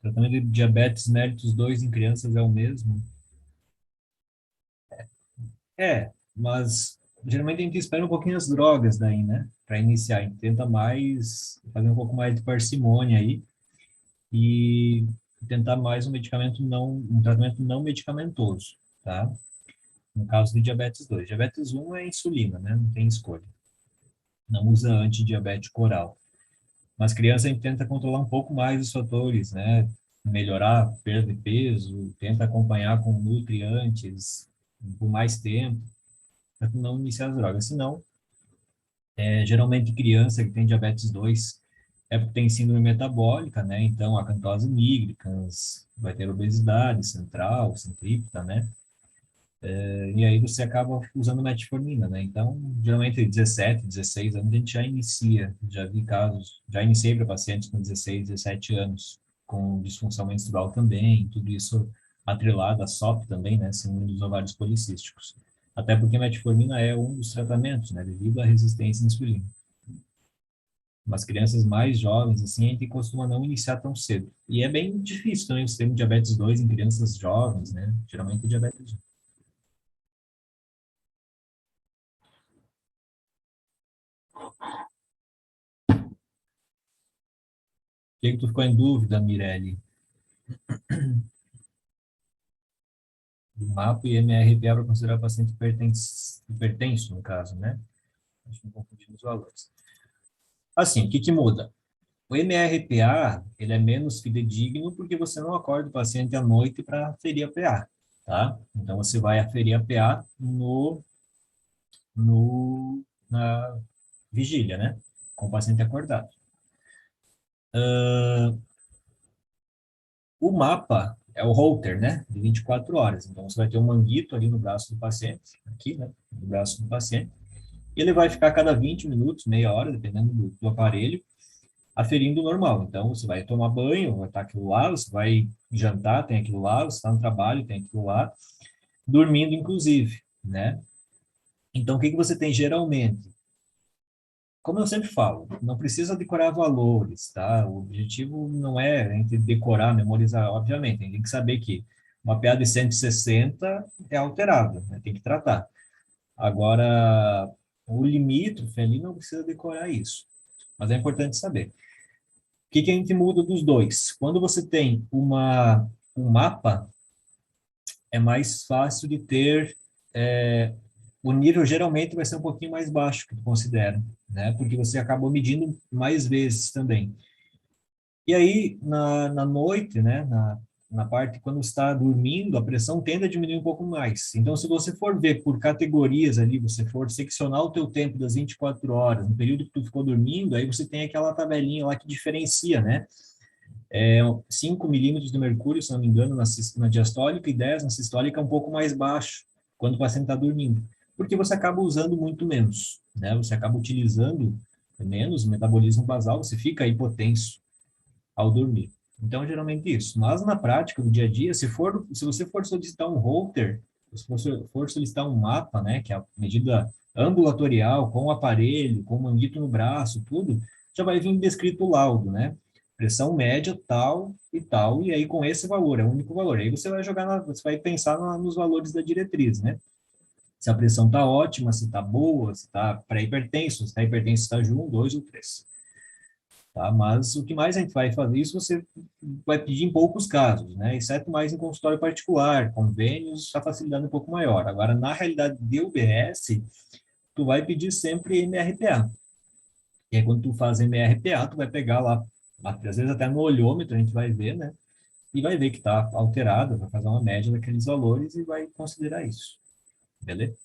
Tratamento de diabetes mellitus 2 em crianças é o mesmo? É, mas geralmente a gente espera um pouquinho as drogas daí, né? Para iniciar. A gente tenta mais, fazer um pouco mais de parcimônia aí e tentar mais um tratamento não medicamentoso, tá? No caso do diabetes 2. Diabetes um é insulina, né? Não tem escolha. Não usa antidiabético oral. Mas criança a gente tenta controlar um pouco mais os fatores, né? Melhorar a perda de peso, tenta acompanhar com nutrientes por mais tempo, para não iniciar as drogas. Senão, geralmente criança que tem diabetes 2 é porque tem síndrome metabólica, né? Então, acantose nigricans, vai ter obesidade central, centrípeta, né? E aí você acaba usando metformina, né? Então, geralmente 17, 16 anos a gente já inicia, já vi casos, já iniciei para pacientes com 16, 17 anos, com disfunção menstrual também, tudo isso atrelado à SOP também, né? Síndrome dos ovários policísticos. Até porque metformina é um dos tratamentos, né? Devido à resistência à insulina. Mas crianças mais jovens, assim, a gente costuma não iniciar tão cedo. E é bem difícil também você ter um diabetes 2 em crianças jovens, né? Geralmente é diabetes 1. O que que tu ficou em dúvida, Mirelle? Do MAPA e MRPA para considerar paciente hipertenso, no caso, né? Acho que me confundi nos valores. Assim, o que que muda? O MRPA, ele é menos fidedigno porque você não acorda o paciente à noite para aferir a PA, tá? Então, você vai aferir a PA na vigília, né? Com o paciente acordado. O mapa é o holter, né? De 24 horas. Então, você vai ter um manguito ali no braço do paciente, aqui, né? No braço do paciente. E ele vai ficar a cada 20 minutos, meia hora, dependendo do aparelho, aferindo o normal. Então, você vai tomar banho, vai estar aquilo lá, você vai jantar, tem aquilo lá, você está no trabalho, tem aquilo lá, dormindo, inclusive, né? Então, o que que você tem geralmente? Como eu sempre falo, não precisa decorar valores, tá? O objetivo não é a gente decorar, memorizar, obviamente. A gente tem que saber que uma PA de 160 é alterável, né? Tem que tratar. Agora, o limítrofe ali não precisa decorar isso. Mas é importante saber. O que que a gente muda dos dois? Quando você tem um mapa, é mais fácil de ter o nível geralmente vai ser um pouquinho mais baixo que tu considera, né? Porque você acabou medindo mais vezes também. E aí, na noite, né? Na parte quando está dormindo, a pressão tende a diminuir um pouco mais. Então, se você for ver por categorias ali, você for seccionar o teu tempo das 24 horas, no período que tu ficou dormindo, aí você tem aquela tabelinha lá que diferencia, né? 5 milímetros de mercúrio, se não me engano, na diastólica e 10 na sistólica, é um pouco mais baixo quando o paciente está dormindo, porque você acaba usando muito menos, né? Você acaba utilizando menos metabolismo basal, você fica hipotenso ao dormir. Então, geralmente isso. Mas na prática, no dia a dia, se você for solicitar um holter, se você for solicitar um mapa, né, que é a medida ambulatorial, com o aparelho, com o manguito no braço, tudo, já vai vir descrito o laudo, né? Pressão média tal, e aí com esse valor, é o único valor. Aí você vai você vai pensar nos valores da diretriz, né? Se a pressão está ótima, se está boa, se está pré-hipertenso, se está hipertenso, está junto, 2 ou 3. Tá? Mas o que mais a gente vai fazer isso, você vai pedir em poucos casos, né? Exceto mais em consultório particular, convênios, a facilidade é um pouco maior. Agora, na realidade de UBS, tu vai pedir sempre MRPA. E aí, quando tu faz MRPA, tu vai pegar lá, às vezes até no olhômetro a gente vai ver, né? E vai ver que está alterado, vai fazer uma média daqueles valores e vai considerar isso. Beleza?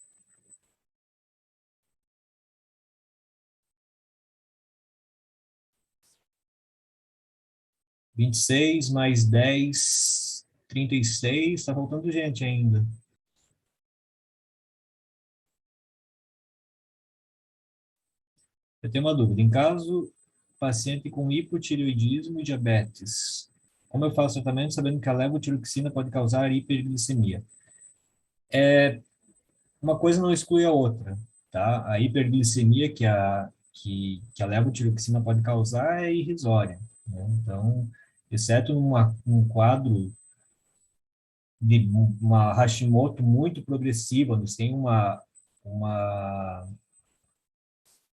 26 mais 10, 36, tá faltando gente ainda. Eu tenho uma dúvida. Em caso paciente com hipotireoidismo e diabetes, como eu faço tratamento sabendo que a levotiroxina pode causar hiperglicemia? Uma coisa não exclui a outra, tá? A hiperglicemia que a levotiroxina pode causar é irrisória, né? Então, exceto num quadro de uma Hashimoto muito progressiva, onde tem uma,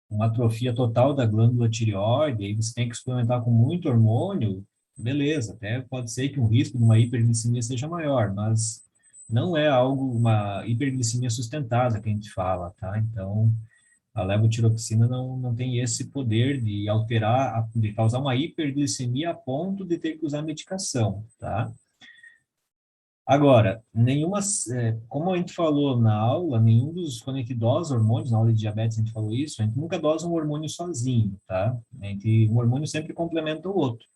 uma atrofia total da glândula tireoide, aí você tem que suplementar com muito hormônio, beleza, até pode ser que o risco de uma hiperglicemia seja maior, mas não é algo, uma hiperglicemia sustentada que a gente fala, tá? Então, a levotiroxina não tem esse poder de alterar, de causar uma hiperglicemia a ponto de ter que usar medicação, tá? Agora, como a gente falou na aula, nenhum dos, quando a gente dosa hormônios, na aula de diabetes a gente falou isso, a gente nunca dosa um hormônio sozinho, tá? Um hormônio sempre complementa o outro.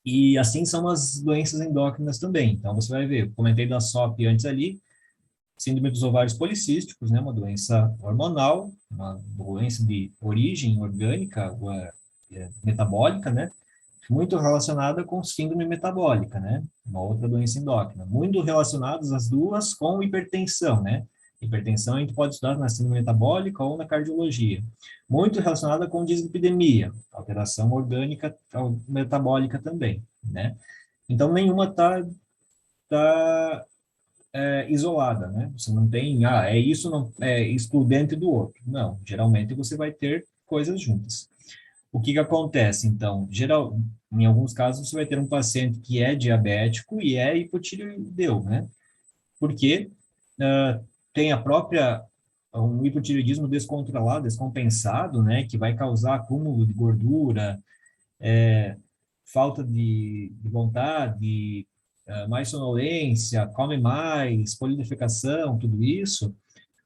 E assim são as doenças endócrinas também. Então, você vai ver, eu comentei da SOP antes ali, síndrome dos ovários policísticos, né? Uma doença hormonal, uma doença de origem orgânica, metabólica, né? Muito relacionada com síndrome metabólica, né? Uma outra doença endócrina. Muito relacionadas as duas com hipertensão, né? Hipertensão a gente pode estudar na síndrome metabólica ou na cardiologia. Muito relacionada com dislipidemia, alteração orgânica metabólica também, né? Então, nenhuma tá isolada, né? Você não tem, é isso, não é excludente do outro. Não, geralmente você vai ter coisas juntas. O que que acontece, então? Em alguns casos, você vai ter um paciente que é diabético e é hipotireoideu, né? Porque tem um hipotireoidismo descontrolado, descompensado, né? Que vai causar acúmulo de gordura, falta de vontade, mais sonolência, come mais, polidefecação, tudo isso,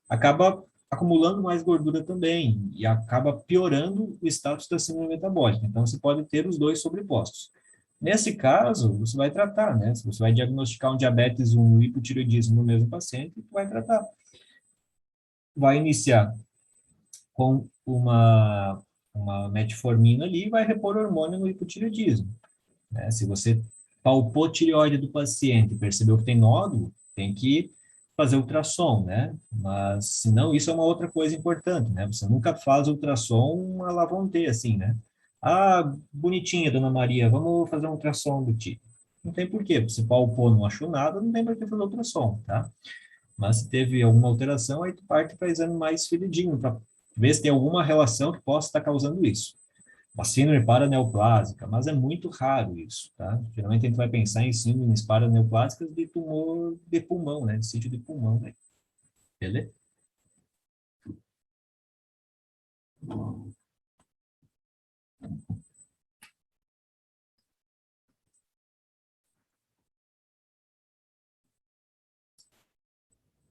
acaba acumulando mais gordura também e acaba piorando o status da síndrome metabólica. Então, você pode ter os dois sobrepostos. Nesse caso, você vai tratar, né? Se você vai diagnosticar um diabetes e um hipotireoidismo no mesmo paciente, vai tratar. Vai iniciar com uma metformina ali e vai repor hormônio no hipotireoidismo, né? Se você palpou tireoide do paciente, percebeu que tem nódulo, tem que fazer ultrassom, né? Mas, se não, isso é uma outra coisa importante, né? Você nunca faz ultrassom à la vontade, assim, né? Ah, bonitinha, dona Maria, vamos fazer um ultrassom do tipo. Não tem porquê, você palpou, não achou nada, não tem por que fazer ultrassom, tá? Mas se teve alguma alteração, aí tu parte para exame mais fidedigno, para ver se tem alguma relação que possa estar causando isso. Uma síndrome paraneoplásica, mas é muito raro isso, tá? Geralmente a gente vai pensar em síndromes paraneoplásicas de tumor de pulmão, né? De sítio de pulmão, né? Beleza?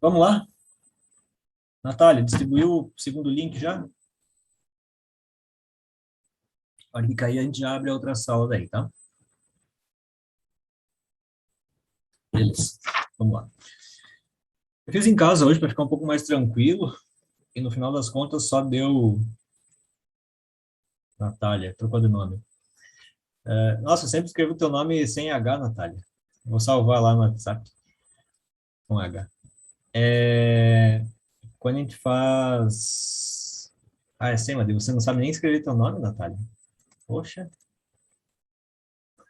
Vamos lá? Natália, distribuiu o segundo link já? Na hora que cair, a gente já abre a outra sala daí, tá? Beleza. Vamos lá. Eu fiz em casa hoje para ficar um pouco mais tranquilo e no final das contas só deu Natália, trocou de nome. Nossa, eu sempre escrevo teu nome sem H, Natália. Vou salvar lá no WhatsApp com H. Quando a gente faz. Ah, é sim, mas você não sabe nem escrever teu nome, Natália? Poxa,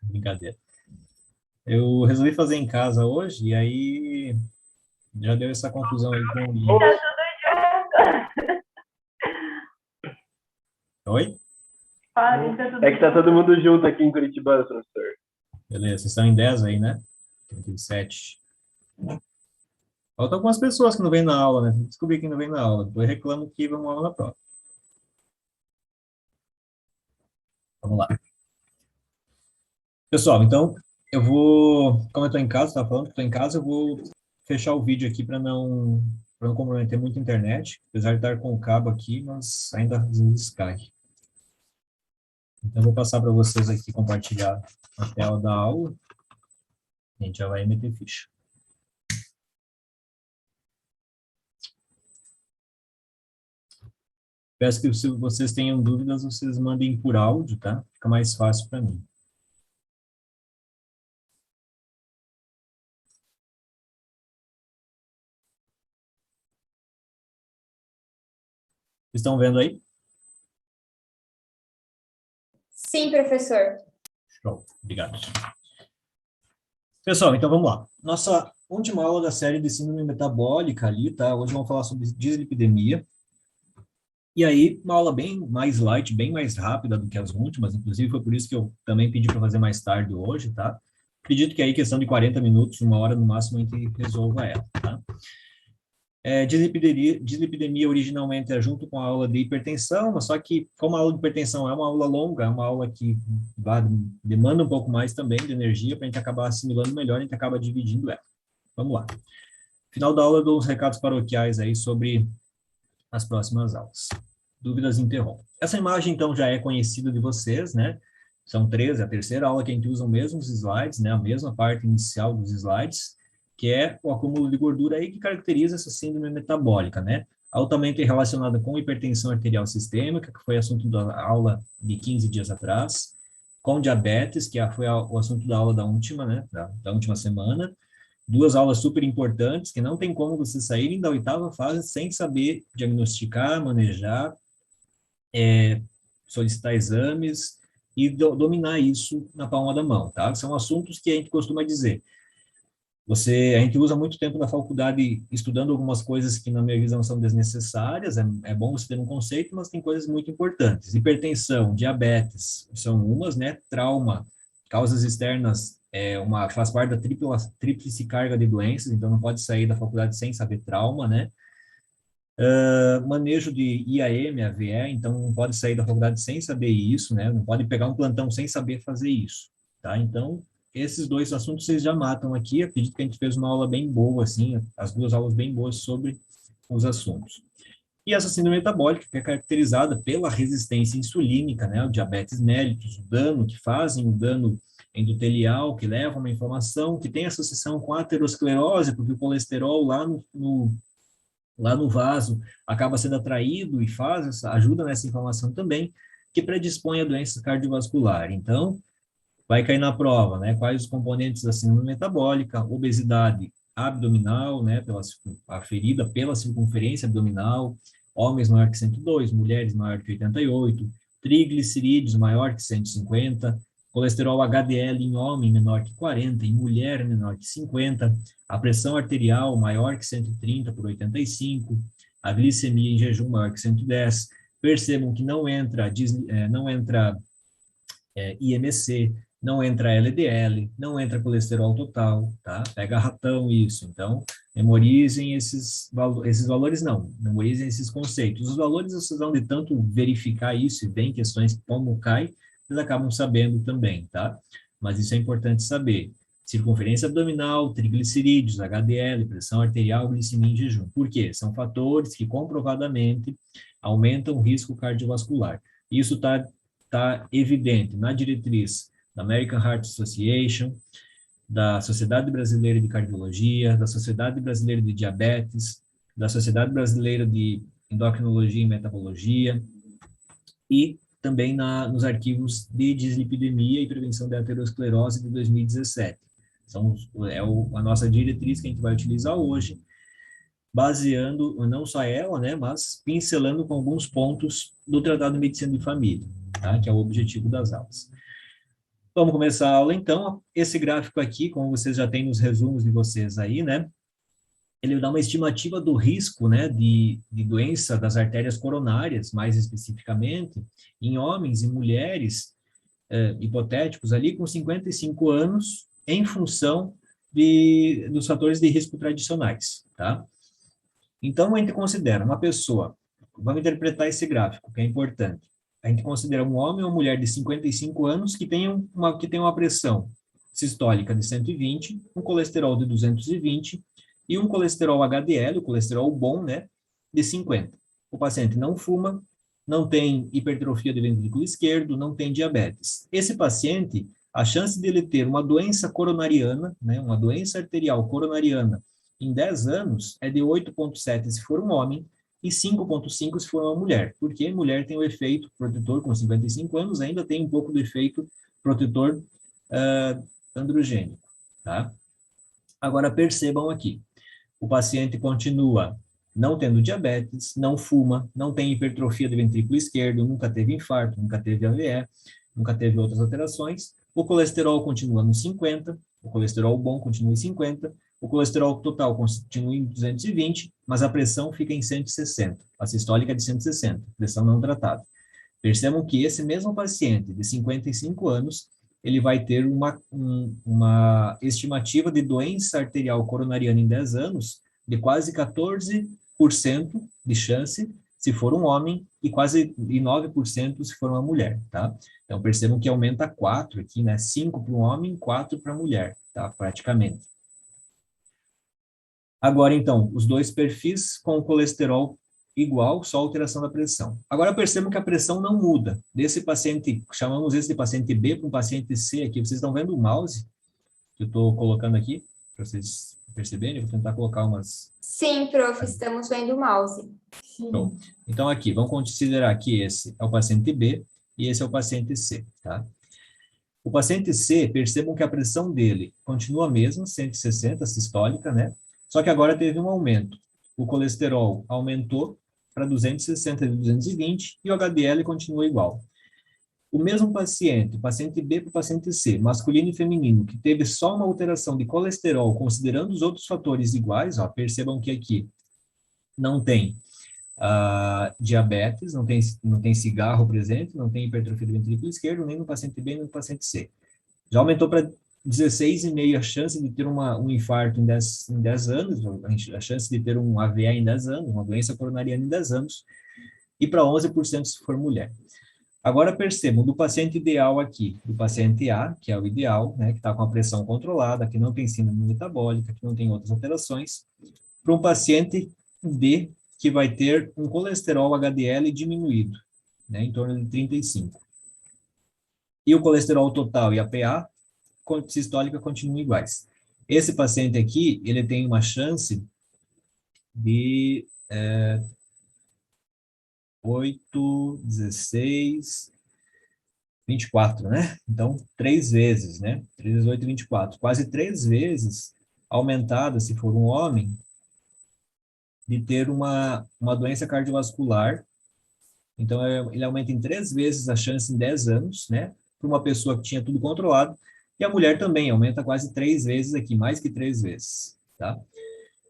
brincadeira. Eu resolvi fazer em casa hoje e aí já deu essa confusão aí com o link. Oi? É que tá todo mundo junto aqui em Curitiba, professor. Beleza, vocês estão em 10 aí, né? 37. Faltam algumas pessoas que não vêm na aula, né? Descobri que não vem na aula. Depois reclamo que vão aula na prova. Vamos lá. Pessoal, então, como eu estou em casa, estava falando que estou em casa, eu vou fechar o vídeo aqui para não comprometer muito a internet, apesar de estar com o cabo aqui, mas ainda às vezes cai. Então, eu vou passar para vocês aqui compartilhar a tela da aula, a gente já vai meter ficha. Peço que se vocês tenham dúvidas, vocês mandem por áudio, tá? Fica mais fácil para mim. Estão vendo aí? Sim, professor. Show. Obrigado. Pessoal, então vamos lá. Nossa última aula da série de síndrome metabólica ali, tá? Hoje vamos falar sobre dislipidemia. E aí, uma aula bem mais light, bem mais rápida do que as últimas, inclusive foi por isso que eu também pedi para fazer mais tarde hoje, tá? Acredito que aí, questão de 40 minutos, uma hora no máximo, a gente resolva ela, tá? Dislipidemia originalmente é junto com a aula de hipertensão, mas só que, como a aula de hipertensão é uma aula longa, é uma aula que demanda um pouco mais também de energia, para a gente acabar assimilando melhor, a gente acaba dividindo ela. Vamos lá. Final da aula, eu dou uns recados paroquiais aí sobre as próximas aulas. Dúvidas, interrompam. Essa imagem, então, já é conhecida de vocês, né? São 13, a terceira aula que a gente usa os mesmos slides, né? A mesma parte inicial dos slides, que é o acúmulo de gordura aí que caracteriza essa síndrome metabólica, né? Altamente relacionada com hipertensão arterial sistêmica, que foi assunto da aula de 15 dias atrás, com diabetes, que foi o assunto da aula da última, né? Da última semana. Duas aulas super importantes, que não tem como vocês saírem da oitava fase sem saber diagnosticar, manejar, solicitar exames e dominar isso na palma da mão, tá? São assuntos que a gente costuma dizer. A gente usa muito tempo na faculdade estudando algumas coisas que, na minha visão, são desnecessárias, é bom você ter um conceito, mas tem coisas muito importantes. Hipertensão, diabetes, são umas, né? Trauma, causas externas, faz parte da tríplice carga de doenças, então não pode sair da faculdade sem saber trauma, né? Manejo de IAM, AVE, então não pode sair da faculdade sem saber isso, né? Não pode pegar um plantão sem saber fazer isso, tá? Então, esses dois assuntos vocês já matam aqui. Acredito que a gente fez uma aula bem boa, assim, as duas aulas bem boas sobre os assuntos. E essa síndrome metabólica, que é caracterizada pela resistência insulínica, né? O diabetes mellitus, o dano que fazem, o dano endotelial, que leva a uma inflamação, que tem associação com a aterosclerose, porque o colesterol lá no vaso acaba sendo atraído e ajuda nessa inflamação também, que predispõe a doença cardiovascular. Então, vai cair na prova, né? Quais os componentes da síndrome metabólica, obesidade abdominal, né? Aferida pela circunferência abdominal, homens maior que 102, mulheres maior que 88, triglicerídeos maior que 150, colesterol HDL em homem menor que 40, em mulher menor que 50, a pressão arterial maior que 130 por 85, a glicemia em jejum maior que 110. Percebam que não entra IMC, não entra LDL, não entra colesterol total, tá? Pega ratão isso. Então, memorizem esses valores, não. Memorizem esses conceitos. Os valores, vocês vão de tanto verificar isso e bem questões como cai, vocês acabam sabendo também, tá? Mas isso é importante saber. Circunferência abdominal, triglicerídeos, HDL, pressão arterial, glicemia em jejum. Por quê? São fatores que comprovadamente aumentam o risco cardiovascular. Isso está evidente na diretriz da American Heart Association, da Sociedade Brasileira de Cardiologia, da Sociedade Brasileira de Diabetes, da Sociedade Brasileira de Endocrinologia e Metabologia, e também nos arquivos de dislipidemia e prevenção da aterosclerose de 2017. A nossa diretriz que a gente vai utilizar hoje, baseando, não só ela, né, mas pincelando com alguns pontos do Tratado de Medicina de Família, tá, que é o objetivo das aulas. Vamos começar a aula, então. Esse gráfico aqui, como vocês já têm nos resumos de vocês aí, né, ele dá uma estimativa do risco, né, de doença das artérias coronárias, mais especificamente, em homens e mulheres hipotéticos ali com 55 anos, em função dos fatores de risco tradicionais, tá? Então, a gente considera uma pessoa, vamos interpretar esse gráfico, que é importante. A gente considera um homem ou mulher de 55 anos que tem uma pressão sistólica de 120, um colesterol de 220 e um colesterol HDL, o colesterol bom, né, de 50. O paciente não fuma, não tem hipertrofia do ventrículo esquerdo, não tem diabetes. Esse paciente, a chance de ele ter uma doença coronariana, né, uma doença arterial coronariana, em 10 anos é de 8,7 se for um homem e 5,5 se for uma mulher, porque mulher tem o efeito protetor com 55 anos, ainda tem um pouco do efeito protetor androgênico, tá? Agora percebam aqui, o paciente continua não tendo diabetes, não fuma, não tem hipertrofia do ventrículo esquerdo, nunca teve infarto, nunca teve AVE, nunca teve outras alterações, o colesterol continua no 50, o colesterol bom continua em 50, o colesterol total continua em 220, mas a pressão fica em 160, a sistólica é de 160, pressão não tratada. Percebam que esse mesmo paciente de 55 anos, ele vai ter uma estimativa de doença arterial coronariana em 10 anos de quase 14% de chance se for um homem e quase 9% se for uma mulher, tá? Então, percebam que aumenta 4 aqui, né? 5 para um homem, 4 para a mulher, tá? Praticamente. Agora, então, os dois perfis com o colesterol igual, só alteração da pressão. Agora, percebam que a pressão não muda. Desse paciente, chamamos esse de paciente B para um paciente C aqui. Vocês estão vendo o mouse que eu estou colocando aqui, para vocês perceberem? Eu vou tentar colocar umas... Sim, prof, estamos vendo o mouse. Então, então, aqui, vamos considerar que esse é o paciente B e esse é o paciente C, tá? O paciente C, percebam que a pressão dele continua a mesma, 160 sistólica, né? Só que agora teve um aumento. O colesterol aumentou para 260 de 220 e o HDL continua igual. O mesmo paciente, paciente B para o paciente C, masculino e feminino, que teve só uma alteração de colesterol, considerando os outros fatores iguais, ó, percebam que aqui não tem diabetes, não tem cigarro presente, não tem hipertrofia do ventrículo esquerdo, nem no paciente B, nem no paciente C. Já aumentou para 16,5 a chance de ter um infarto em 10 anos, a chance de ter um AVE em 10 anos, uma doença coronariana em 10 anos, e para 11% se for mulher. Agora percebam, do paciente ideal aqui, do paciente A, que é o ideal, né, que está com a pressão controlada, que não tem síndrome metabólica, que não tem outras alterações, para um paciente D, que vai ter um colesterol HDL diminuído, né, em torno de 35. E o colesterol total e a PA sistólica continuam iguais. Esse paciente aqui, ele tem uma chance de 8, 16, 24, né? Então, 3 vezes, né? 3 vezes 8, 24. Quase 3 vezes aumentada, se for um homem, de ter uma doença cardiovascular. Então, ele aumenta em 3 vezes a chance em 10 anos, né? Para uma pessoa que tinha tudo controlado. E a mulher também aumenta quase 3 vezes aqui, mais que 3 vezes, tá?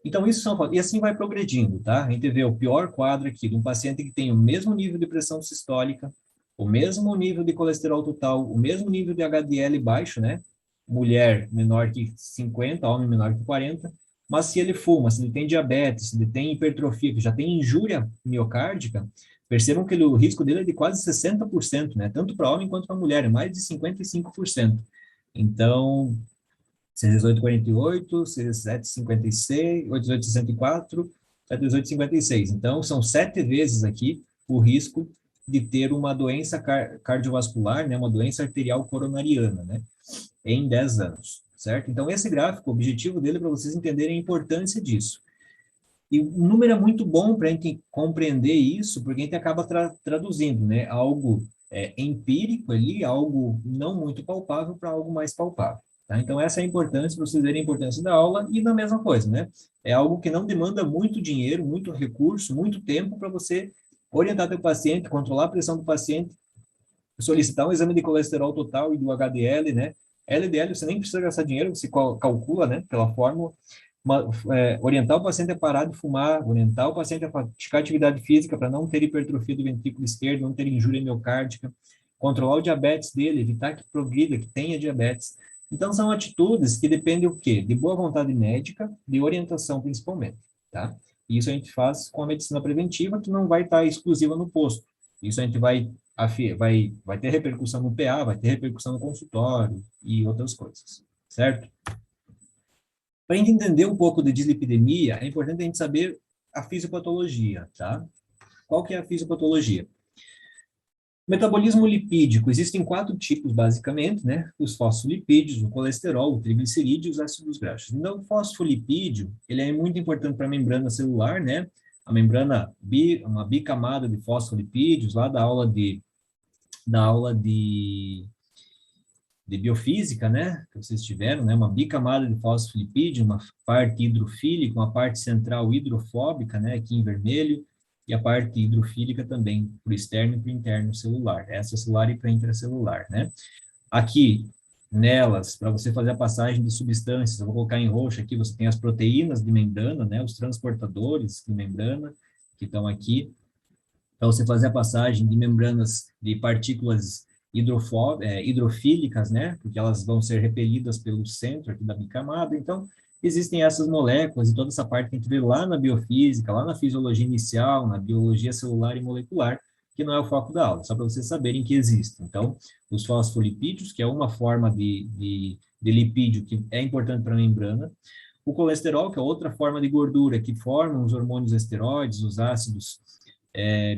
Então, isso são... E assim vai progredindo, tá? A gente vê o pior quadro aqui de um paciente que tem o mesmo nível de pressão sistólica, o mesmo nível de colesterol total, o mesmo nível de HDL baixo, né? Mulher menor que 50, homem menor que 40, mas se ele fuma, se ele tem diabetes, se ele tem hipertrofia, que já tem injúria miocárdica, percebam que o risco dele é de quase 60%, né? Tanto para homem quanto para mulher, é mais de 55%. Então, 6848, 6756, 8864, 7856. Então, são 7 vezes aqui o risco de ter uma doença cardiovascular, né, uma doença arterial coronariana, né, em 10 anos, certo? Então, esse gráfico, o objetivo dele é para vocês entenderem a importância disso. E o número é muito bom para a gente compreender isso, porque a gente acaba traduzindo, né, algo empírico ali, algo não muito palpável para algo mais palpável. Tá? Então, essa é a importância, para vocês verem a importância da aula, e da mesma coisa, né? É algo que não demanda muito dinheiro, muito recurso, muito tempo para você orientar teu paciente, controlar a pressão do paciente, solicitar um exame de colesterol total e do HDL, né? LDL, você nem precisa gastar dinheiro, você calcula, né, pela fórmula. Orientar o paciente a parar de fumar, orientar o paciente a praticar atividade física para não ter hipertrofia do ventrículo esquerdo, não ter injúria miocárdica, controlar o diabetes dele, evitar que progrida, que tenha diabetes. Então, são atitudes que dependem o quê? De boa vontade médica, de orientação principalmente, tá? E isso a gente faz com a medicina preventiva, que não vai estar exclusiva no posto. Isso a gente vai ter repercussão no PA, vai ter repercussão no consultório e outras coisas, certo? Para a gente entender um pouco de dislipidemia, é importante a gente saber a fisiopatologia, tá? Qual que é a fisiopatologia? Metabolismo lipídico, existem 4 tipos, basicamente, né? Os fosfolipídios, o colesterol, o triglicerídeo e os ácidos graxos. Então, o fosfolipídio, ele é muito importante para a membrana celular, né? A membrana, uma bicamada de fosfolipídios, lá da aula de biofísica, né, que vocês tiveram, né, uma bicamada de fosfolipídio, uma parte hidrofílica, uma parte central hidrofóbica, né, aqui em vermelho, e a parte hidrofílica também, para o externo e para o interno celular, extracelular e para intracelular, né. Aqui, nelas, para você fazer a passagem de substâncias, eu vou colocar em roxo aqui, você tem as proteínas de membrana, né, os transportadores de membrana, que estão aqui, para você fazer a passagem de membranas de partículas hidrofílicas, né, porque elas vão ser repelidas pelo centro aqui da bicamada, então, existem essas moléculas e toda essa parte que a gente vê lá na biofísica, lá na fisiologia inicial, na biologia celular e molecular, que não é o foco da aula, só para vocês saberem que existe. Então, os fosfolipídios, que é uma forma de lipídio que é importante para a membrana, o colesterol, que é outra forma de gordura que forma os hormônios esteroides, os ácidos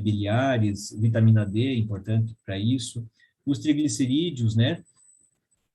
biliares, vitamina D, importante para isso, os triglicerídeos, né?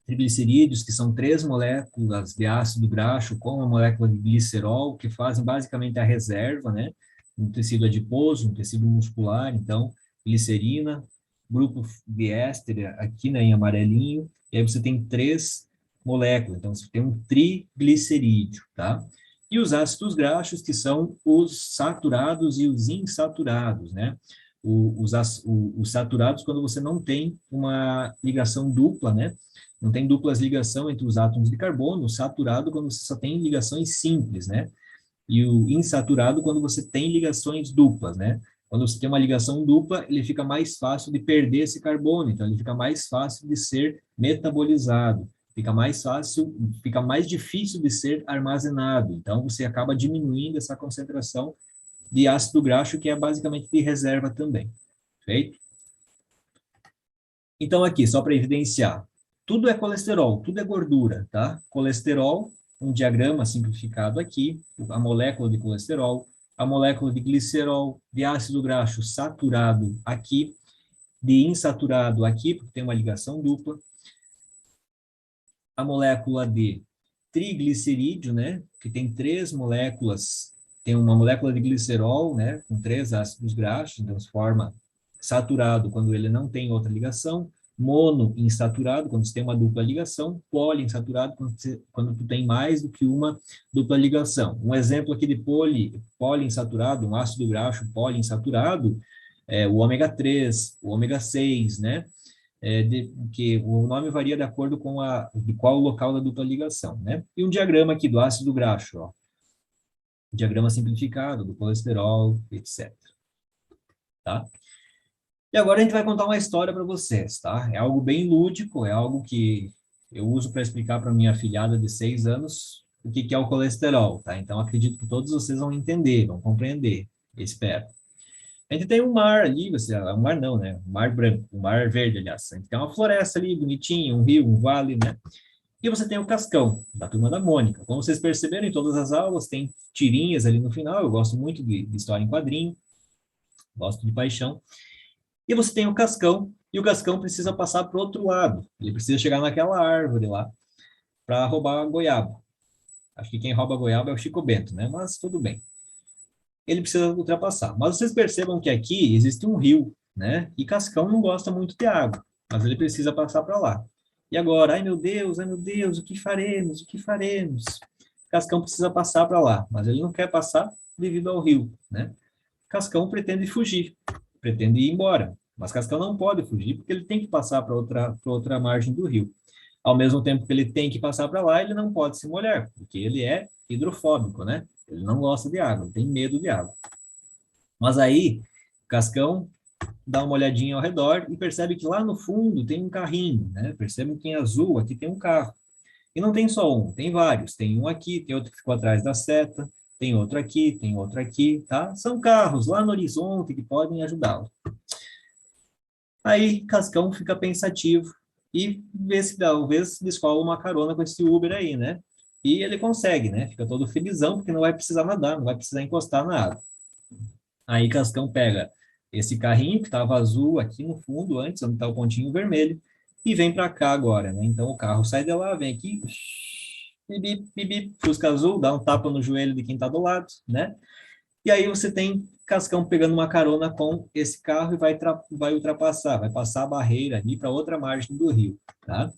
Triglicerídeos, que são 3 moléculas de ácido graxo com a molécula de glicerol, que fazem basicamente a reserva, né? No tecido adiposo, no tecido muscular, então, glicerina, grupo de éster aqui, né, em amarelinho, e aí você tem 3 moléculas, então você tem um triglicerídeo, tá? E os ácidos graxos, que são os saturados e os insaturados, né? Os saturados, quando você não tem uma ligação dupla, né? Não tem duplas ligação entre os átomos de carbono, o saturado quando você só tem ligações simples, né? E o insaturado quando você tem ligações duplas, né? Quando você tem uma ligação dupla, ele fica mais fácil de perder esse carbono, então ele fica mais fácil de ser metabolizado, fica mais fácil, fica mais difícil de ser armazenado. Então você acaba diminuindo essa concentração de ácido graxo, que é basicamente de reserva também. Feito? Então aqui, só para evidenciar, tudo é colesterol, tudo é gordura, tá? Colesterol, um diagrama simplificado aqui, a molécula de colesterol, a molécula de glicerol, de ácido graxo saturado aqui, de insaturado aqui, porque tem uma ligação dupla, a molécula de triglicerídeo, né, que tem 3 moléculas, tem uma molécula de glicerol, né, com 3 ácidos graxos, então se forma saturado quando ele não tem outra ligação, monoinsaturado, quando você tem uma dupla ligação, poliinsaturado, quando tu tem mais do que uma dupla ligação. Um exemplo aqui de poliinsaturado, um ácido graxo poliinsaturado, é o ômega 3, o ômega 6, né? Que o nome varia de acordo com de qual o local da dupla ligação, né? E um diagrama aqui do ácido graxo, ó. Diagrama simplificado do colesterol, etc. Tá? E agora a gente vai contar uma história para vocês, tá? É algo bem lúdico, é algo que eu uso para explicar para minha afilhada de 6 anos o que é o colesterol, tá? Então acredito que todos vocês vão entender, vão compreender, espero. A gente tem um mar ali, um mar não, né? Um mar branco, um mar verde, aliás. A gente tem uma floresta ali, bonitinha, um rio, um vale, né? E você tem o Cascão, da turma da Mônica. Como vocês perceberam, em todas as aulas tem tirinhas ali no final. Eu gosto muito de história em quadrinho, gosto de paixão. E você tem o Cascão, e o Cascão precisa passar para o outro lado. Ele precisa chegar naquela árvore lá para roubar a goiaba. Acho que quem rouba a goiaba é o Chico Bento, né? Mas tudo bem. Ele precisa ultrapassar. Mas vocês percebam que aqui existe um rio, né? E Cascão não gosta muito de água, mas ele precisa passar para lá. E agora, ai meu Deus, o que faremos? O que faremos? Cascão precisa passar para lá, mas ele não quer passar devido ao rio, né? Cascão pretende fugir, pretende ir embora, mas Cascão não pode fugir porque ele tem que passar para outra margem do rio. Ao mesmo tempo que ele tem que passar para lá, ele não pode se molhar, porque ele é hidrofóbico, né? Ele não gosta de água, tem medo de água. Mas aí, Cascão dá uma olhadinha ao redor e percebe que lá no fundo tem um carrinho, né? Percebem que em azul aqui tem um carro. E não tem só um, tem vários. Tem um aqui, tem outro que ficou atrás da seta, tem outro aqui, tá? São carros lá no horizonte que podem ajudá-lo. Aí, Cascão fica pensativo e vê se talvez descola uma carona com esse Uber aí, né? E ele consegue, né? Fica todo felizão, porque não vai precisar nadar, não vai precisar encostar na água. Aí Cascão pega esse carrinho que estava azul aqui no fundo antes, onde está o pontinho vermelho, e vem para cá agora, né? Então o carro sai de lá, vem aqui, bip, bip, bip, Fusca azul, dá um tapa no joelho de quem está do lado, né? E aí você tem Cascão pegando uma carona com esse carro e vai ultrapassar, vai passar a barreira ali para outra margem do rio, tá?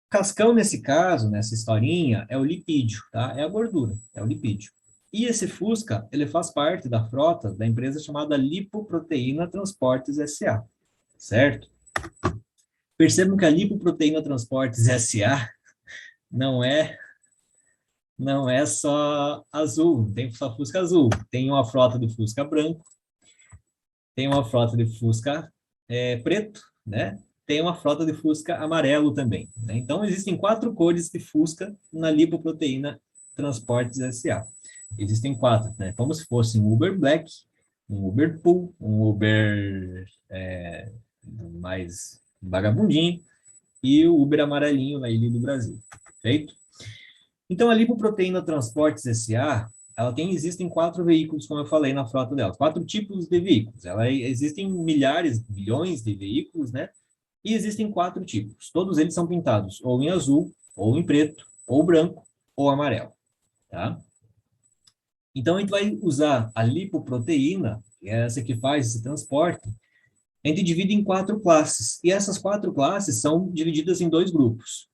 Cascão, nesse caso, nessa historinha, é o lipídio, tá? É a gordura, é o lipídio. E esse Fusca, ele faz parte da frota da empresa chamada Lipoproteína Transportes S.A., certo? Percebam que a Lipoproteína Transportes SA não é só azul, não tem só Fusca azul, tem uma frota de Fusca branco, tem uma frota de Fusca preto, né? Tem uma frota de Fusca amarelo também, né? Então, existem 4 cores de Fusca na Lipoproteína Transportes SA. Existem 4, né? Como se fosse um Uber Black, um Uber Pool, um Uber mais vagabundinho e o Uber amarelinho na Ilha do Brasil, feito? Então, a Lipoproteína Transportes SA, existem 4 veículos, como eu falei na frota dela, 4 tipos de veículos. Existem milhares, milhões de veículos, né? E existem 4 tipos. Todos eles são pintados ou em azul, ou em preto, ou branco, ou amarelo, tá? Então, a gente vai usar a lipoproteína, que é essa que faz esse transporte, a gente divide em 4 classes. E essas 4 classes são divididas em 2 grupos.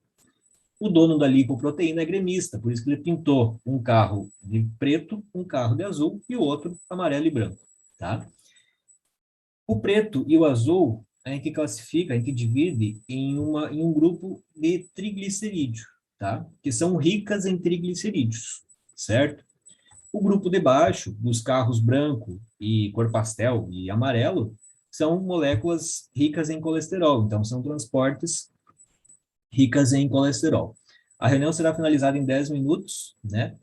O dono da lipoproteína é gremista, por isso que ele pintou um carro de preto, um carro de azul e o outro amarelo e branco, tá? O preto e o azul a gente classifica, a gente divide em um grupo de triglicerídeo, tá? Que são ricas em triglicerídeos, certo? O grupo de baixo, dos carros branco e cor pastel e amarelo, são moléculas ricas em colesterol, então são transportes ricas em colesterol. A reunião será finalizada em 10 minutos, né?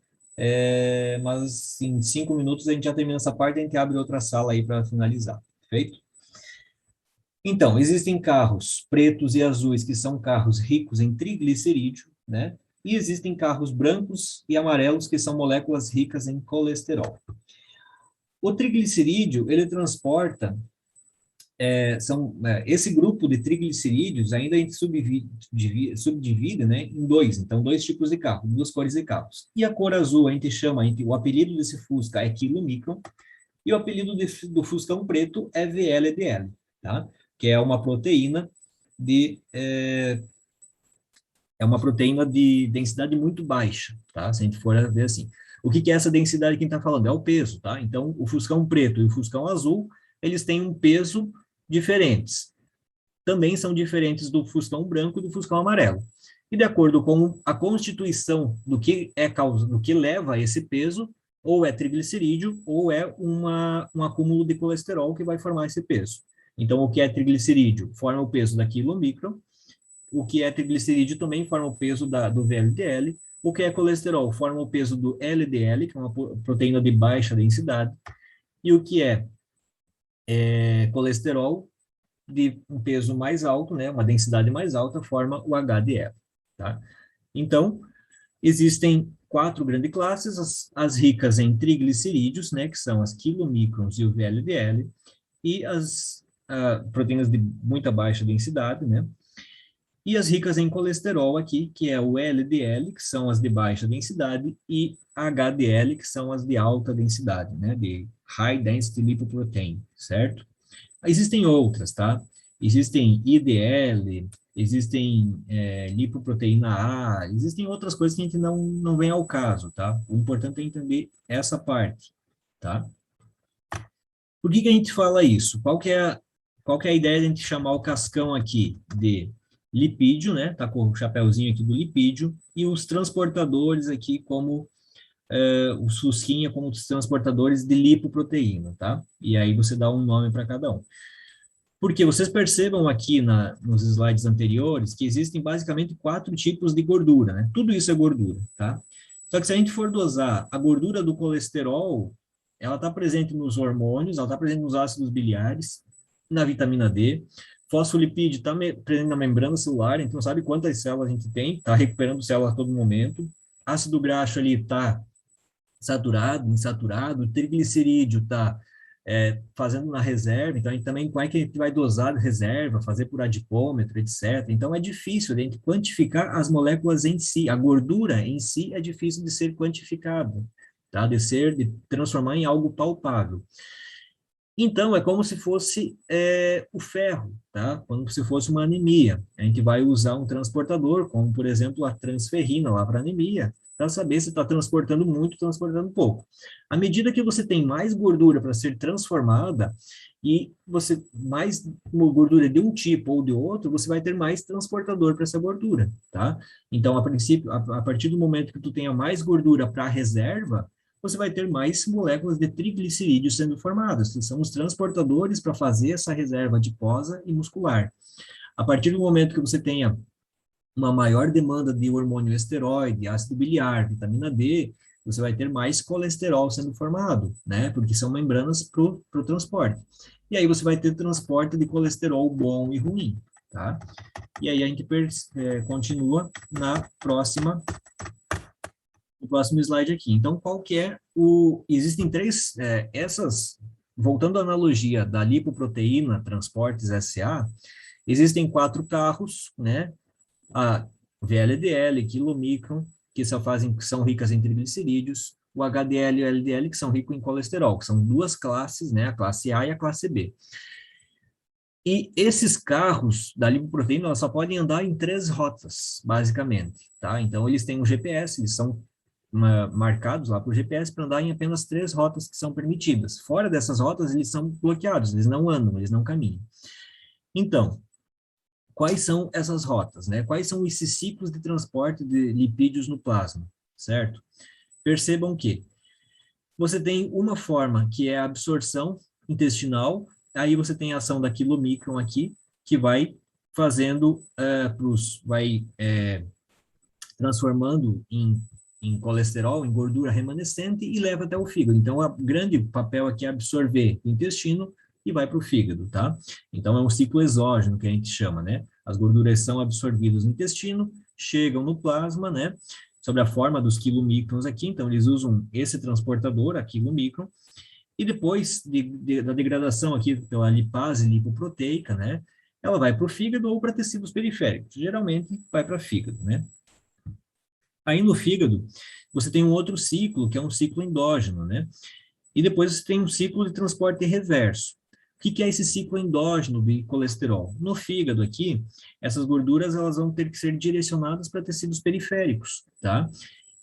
Mas em 5 minutos a gente já termina essa parte e a gente abre outra sala aí para finalizar, feito? Então, existem carros pretos e azuis que são carros ricos em triglicerídeo, né? E existem carros brancos e amarelos que são moléculas ricas em colesterol. O triglicerídeo, ele transporta esse grupo de triglicerídeos ainda a gente subdivide, né, em 2, então 2 tipos de carro, 2 cores de carros. E a cor azul a gente chama, o apelido desse Fusca é quilomicron, e o apelido do Fuscão preto é VLDL, tá? Que é uma proteína uma proteína de densidade muito baixa, tá? Se a gente for ver assim. O que é essa densidade que a gente está falando? É o peso, tá? Então, o Fuscão preto e o Fuscão azul, eles têm um peso diferentes. Também são diferentes do Fuscão branco e do Fuscão amarelo. E de acordo com a constituição do que leva a esse peso, ou é triglicerídeo, ou é um acúmulo de colesterol que vai formar esse peso. Então, o que é triglicerídeo forma o peso da quilomicron, o que é triglicerídeo também forma o peso do VLDL, o que é colesterol forma o peso do LDL, que é uma proteína de baixa densidade, e o que é colesterol de um peso mais alto, né, uma densidade mais alta, forma o HDL, tá? Então, existem 4 grandes classes, as ricas em triglicerídeos, né, que são as quilomicrons e o VLDL, e as proteínas de muita baixa densidade, né, e as ricas em colesterol aqui, que é o LDL, que são as de baixa densidade, e HDL, que são as de alta densidade, né, de High Density Lipoprotein, certo? Existem outras, tá? Existem IDL, existem lipoproteína A, existem outras coisas que a gente não vem ao caso, tá? O importante é entender essa parte, tá? Por que a gente fala isso? Qual que é a ideia de a gente chamar o cascão aqui de lipídio, né? Tá com o chapéuzinho aqui do lipídio, e os transportadores aqui como o Fusquinha como os transportadores de lipoproteína, tá? E aí você dá um nome para cada um. Porque vocês percebam aqui nos slides anteriores que existem basicamente 4 tipos de gordura, né? Tudo isso é gordura, tá? Só que se a gente for dosar a gordura do colesterol, ela está presente nos hormônios, ela está presente nos ácidos biliares, na vitamina D. Fosfolipídio está presente na membrana celular, então sabe quantas células a gente tem, está recuperando células a todo momento. Ácido graxo ali está saturado, insaturado, triglicerídeo está fazendo na reserva, então a gente também como é que a gente vai dosar a reserva, fazer por adipômetro, etc. Então é difícil a gente quantificar as moléculas em si, a gordura em si é difícil de ser quantificada, tá? De transformar em algo palpável. Então, é como se fosse o ferro, tá? Como se fosse uma anemia. A gente vai usar um transportador, como, por exemplo, a transferrina lá para anemia, para saber se está transportando muito, transportando pouco. À medida que você tem mais gordura para ser transformada, E você, mais gordura de um tipo ou de outro, você vai ter mais transportador para essa gordura, tá? Então, a princípio, a partir do momento que tu tenha mais gordura para reserva, você vai ter mais moléculas de triglicerídeos sendo formadas, que são os transportadores para fazer essa reserva adiposa e muscular. A partir do momento que você tenha uma maior demanda de hormônio esteroide, ácido biliar, vitamina D, você vai ter mais colesterol sendo formado, né? Porque são membranas para o transporte. E aí você vai ter transporte de colesterol bom e ruim, tá? E aí a gente continua na próxima, no próximo slide aqui. Então, qual que é o... Existem três, voltando à analogia da lipoproteína Transportes SA, existem 4 carros, né? A VLDL, quilomicron, que são ricas em triglicerídeos, o HDL e o LDL, que são ricos em colesterol, que são 2 classes, né, a classe A e a classe B. E esses carros da lipoproteína, elas só podem andar em 3 rotas, basicamente, tá? Então, eles têm um GPS, eles são marcados lá por GPS para andar em apenas 3 rotas que são permitidas. Fora dessas rotas, eles são bloqueados, eles não andam, eles não caminham. Então, quais são essas rotas, né? Quais são esses ciclos de transporte de lipídios no plasma, certo? Percebam que você tem uma forma que é a absorção intestinal, aí você tem a ação da quilomicron aqui, que vai fazendo, transformando em colesterol, em gordura remanescente e leva até o fígado. Então, o grande papel aqui é absorver o intestino e vai para o fígado, tá? Então, é um ciclo exógeno que a gente chama, né? As gorduras são absorvidas no intestino, chegam no plasma, né? Sob a forma dos quilomicrons aqui, então eles usam esse transportador, a quilomicron, e depois da degradação aqui pela lipase lipoproteica, né? Ela vai para o fígado ou para tecidos periféricos. Geralmente vai para fígado, né? Aí no fígado, você tem um outro ciclo, que é um ciclo endógeno, né? E depois você tem um ciclo de transporte reverso. O que é esse ciclo endógeno de colesterol? No fígado aqui, essas gorduras elas vão ter que ser direcionadas para tecidos periféricos, tá?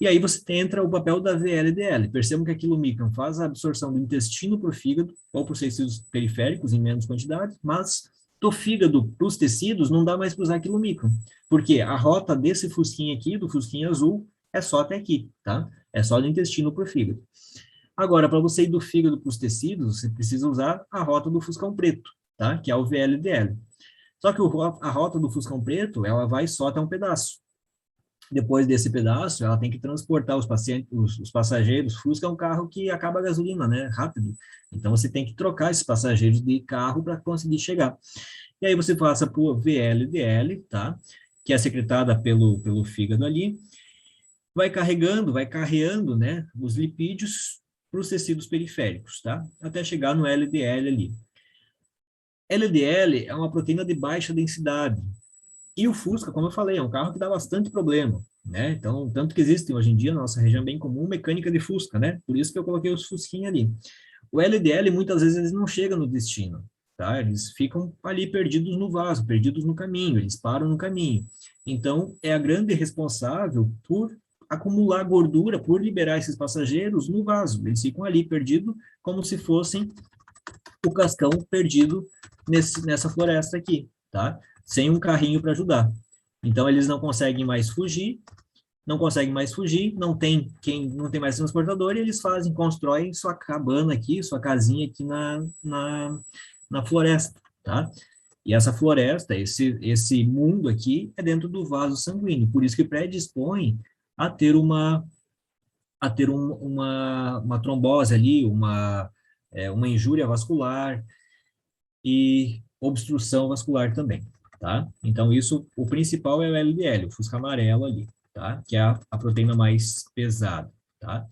E aí você entra o papel da VLDL. Percebam que a quilomicron faz a absorção do intestino para o fígado ou para os tecidos periféricos em menos quantidade, mas do fígado para os tecidos não dá mais para usar quilomicron, porque a rota desse fusquinha aqui, do fusquinha azul, é só até aqui, tá? É só do intestino para o fígado. Agora, para você ir do fígado para os tecidos, você precisa usar a rota do fuscão preto, tá? Que é o VLDL. Só que a rota do fuscão preto, ela vai só até um pedaço. Depois desse pedaço, ela tem que transportar os passageiros. Fusca é um carro que acaba a gasolina, né? Rápido. Então, você tem que trocar esses passageiros de carro para conseguir chegar. E aí você passa por VLDL, tá? Que é secretada pelo fígado ali. Vai carreando, né? Os lipídios para os tecidos periféricos, tá? Até chegar no LDL ali. LDL é uma proteína de baixa densidade. E o Fusca, como eu falei, é um carro que dá bastante problema, né? Então, tanto que existem hoje em dia na nossa região bem comum mecânica de Fusca, né? Por isso que eu coloquei os Fusquinha ali. O LDL, muitas vezes, eles não chegam no destino, tá? Eles ficam ali perdidos no vaso, perdidos no caminho, eles param no caminho. Então, é a grande responsável por acumular gordura, por liberar esses passageiros no vaso. Eles ficam ali perdidos como se fossem o cascão perdido nessa floresta aqui, tá? Sem um carrinho para ajudar. Então, eles não conseguem mais fugir, não tem mais transportador, e eles constroem sua cabana aqui, sua casinha aqui na floresta, tá? E essa floresta, esse mundo aqui, é dentro do vaso sanguíneo, por isso que predispõe a ter uma trombose ali, uma injúria vascular e obstrução vascular também, tá? Então, o principal é o LDL, o fusca amarelo ali, tá? Que é a proteína mais pesada, tá?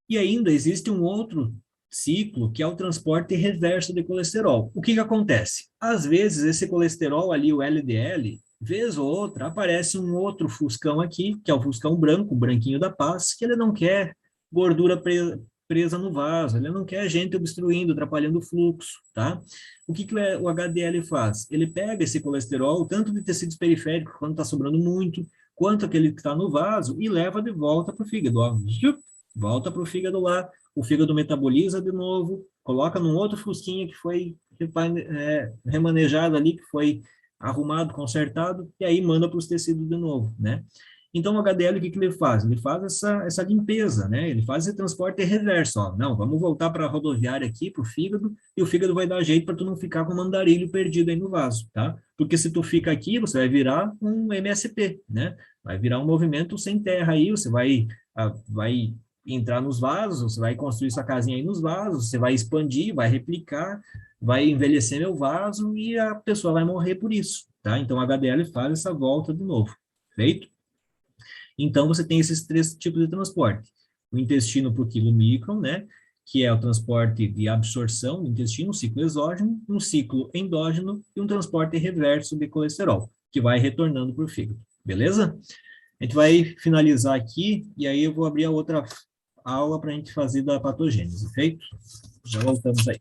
E ainda existe um outro ciclo, que é o transporte reverso de colesterol. O que acontece? Às vezes, esse colesterol ali, o LDL, vez ou outra, aparece um outro fuscão aqui, que é o fuscão branco, o branquinho da paz, que ele não quer gordura presa no vaso, ele não quer gente obstruindo, atrapalhando o fluxo, tá? O que o HDL faz? Ele pega esse colesterol, tanto de tecidos periféricos, quando está sobrando muito, quanto aquele que está no vaso, e leva de volta para o fígado, ó. Volta para o fígado lá, o fígado metaboliza de novo, coloca num outro fusquinha que foi remanejado ali, que foi arrumado, consertado, e aí manda para os tecidos de novo, né? Então, o HDL, o que ele faz? Ele faz essa limpeza, né? Ele faz esse transporte reverso, ó. Não, vamos voltar para a rodoviária aqui, para o fígado, e o fígado vai dar jeito para tu não ficar com o mandarilho perdido aí no vaso, tá? Porque se tu fica aqui, você vai virar um MSP, né? Vai virar um movimento sem terra aí, você vai entrar nos vasos, você vai construir sua casinha aí nos vasos, você vai expandir, vai replicar, vai envelhecer meu vaso e a pessoa vai morrer por isso, tá? Então, o HDL faz essa volta de novo, feito? Então, você tem esses 3 tipos de transporte. O intestino para o quilomicron, né? Que é o transporte de absorção do intestino, um ciclo exógeno, um ciclo endógeno e um transporte reverso de colesterol, que vai retornando para o fígado. Beleza? A gente vai finalizar aqui e aí eu vou abrir a outra aula para a gente fazer da patogênese, feito? Já voltamos aí.